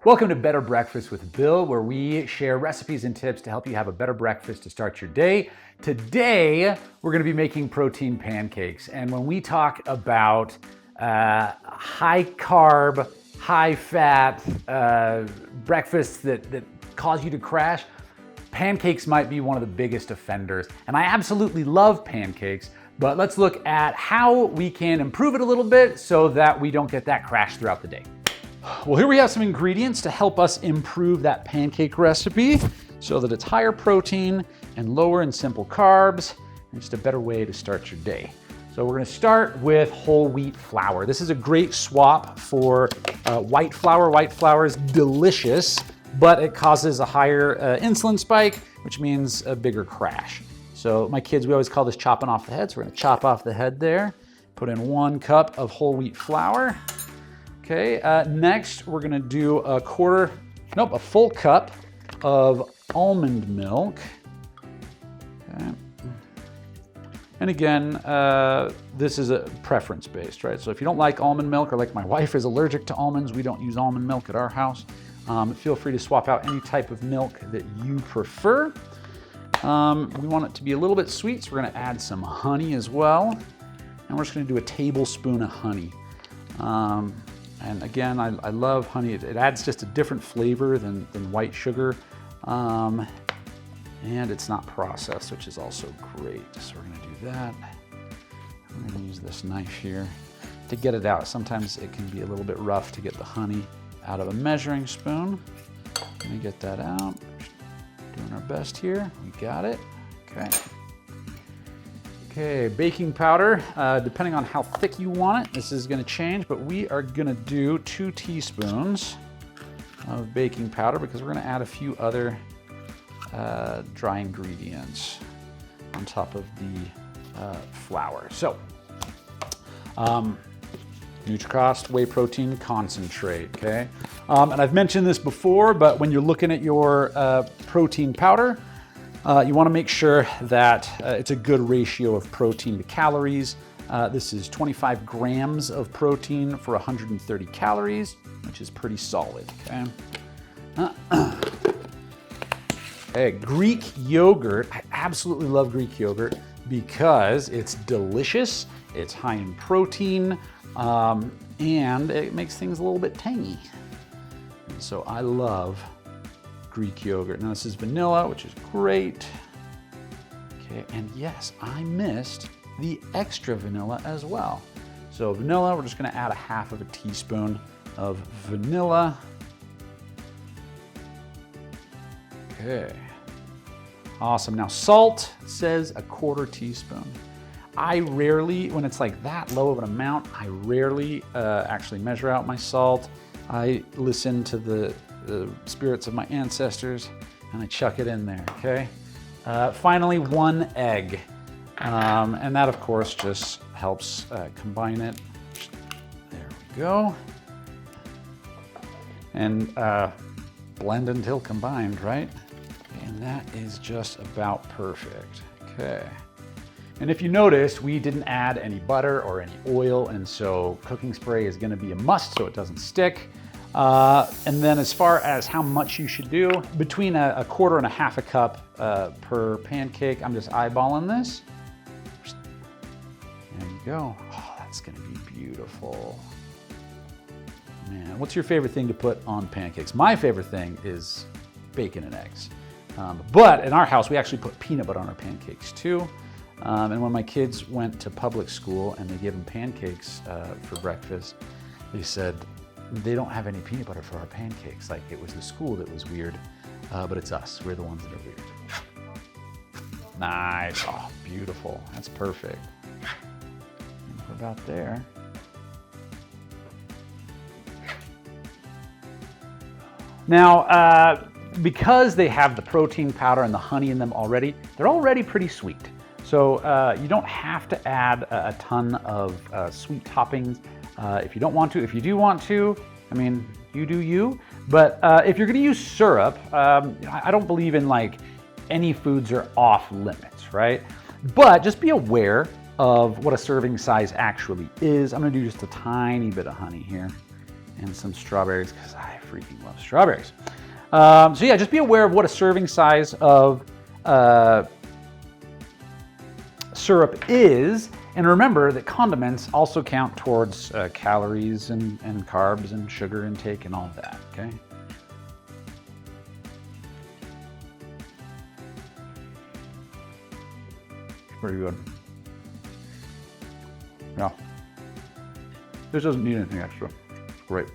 Welcome to Better Breakfast with Bill, where we share recipes and tips to help you have a better breakfast to start your day. Today, we're gonna be making protein pancakes. And when we talk about high carb, high fat breakfasts that cause you to crash, pancakes might be one of the biggest offenders. And I absolutely love pancakes, but let's look at how we can improve it a little bit so that we don't get that crash throughout the day. Well, here we have some ingredients to help us improve that pancake recipe so that it's higher protein and lower in simple carbs, and just a better way to start your day. So we're gonna start with whole wheat flour. This is a great swap for white flour. White flour is delicious, but it causes a higher insulin spike, which means a bigger crash. So my kids, we always call this chopping off the head. So we're gonna chop off the head there, put in 1 cup of whole wheat flour. Okay, next we're gonna do a full cup of almond milk. Okay. And again, this is a preference based, right? So if you don't like almond milk, or like my wife is allergic to almonds, we don't use almond milk at our house. Feel free to swap out any type of milk that you prefer. We want it to be a little bit sweet, so we're gonna add some honey as well. And we're just gonna do a tablespoon of honey. And again, I love honey. It adds just a different flavor than white sugar. And it's not processed, which is also great. So we're gonna do that. I'm gonna use this knife here to get it out. Sometimes it can be a little bit rough to get the honey out of a measuring spoon. Let me get that out. Doing our best here. We got it. Okay. Okay, baking powder, depending on how thick you want it, this is gonna change, but we are gonna do 2 teaspoons of baking powder because we're gonna add a few other dry ingredients on top of the flour. So, Nutricost whey protein concentrate, okay? And I've mentioned this before, but when you're looking at your protein powder, you want to make sure that it's a good ratio of protein to calories. This is 25 grams of protein for 130 calories, which is pretty solid, okay? Okay, Greek yogurt. I absolutely love Greek yogurt because it's delicious, it's high in protein, and it makes things a little bit tangy. And so I love Greek yogurt. Now this is vanilla, which is great. Okay, and yes, I missed the extra vanilla as well. So vanilla, we're just gonna add 1/2 teaspoon of vanilla. Okay, awesome. Now salt says 1/4 teaspoon. I rarely, when it's like that low of an amount, I rarely actually measure out my salt. I listen to the spirits of my ancestors, and I chuck it in there, okay? Finally, 1 egg. And that, of course, just helps combine it. There we go. And blend until combined, right? And that is just about perfect, okay. And if you noticed, we didn't add any butter or any oil, and so cooking spray is gonna be a must so it doesn't stick. And then as far as how much you should do, between 1/4 and 1/2 cup per pancake, I'm just eyeballing this. There you go. Oh, that's gonna be beautiful. Man, what's your favorite thing to put on pancakes? My favorite thing is bacon and eggs. But in our house, we actually put peanut butter on our pancakes too. And when my kids went to public school and they gave them pancakes for breakfast, they said, they don't have any peanut butter for our pancakes. Like it was the school that was weird, but it's us. We're the ones that are weird. Nice, oh, beautiful. That's perfect. What about there? Now, because they have the protein powder and the honey in them already, they're already pretty sweet. So you don't have to add a ton of sweet toppings if you don't want to. If you do want to, I mean, you do you. But if you're gonna use syrup, I don't believe in like any foods are off limits, right? But just be aware of what a serving size actually is. I'm gonna do just a tiny bit of honey here. and some strawberries because I freaking love strawberries. So yeah, just be aware of what a serving size of syrup is, and remember that condiments also count towards calories and carbs and sugar intake and all of that, okay? Pretty good. Yeah. This doesn't need anything extra. It's great.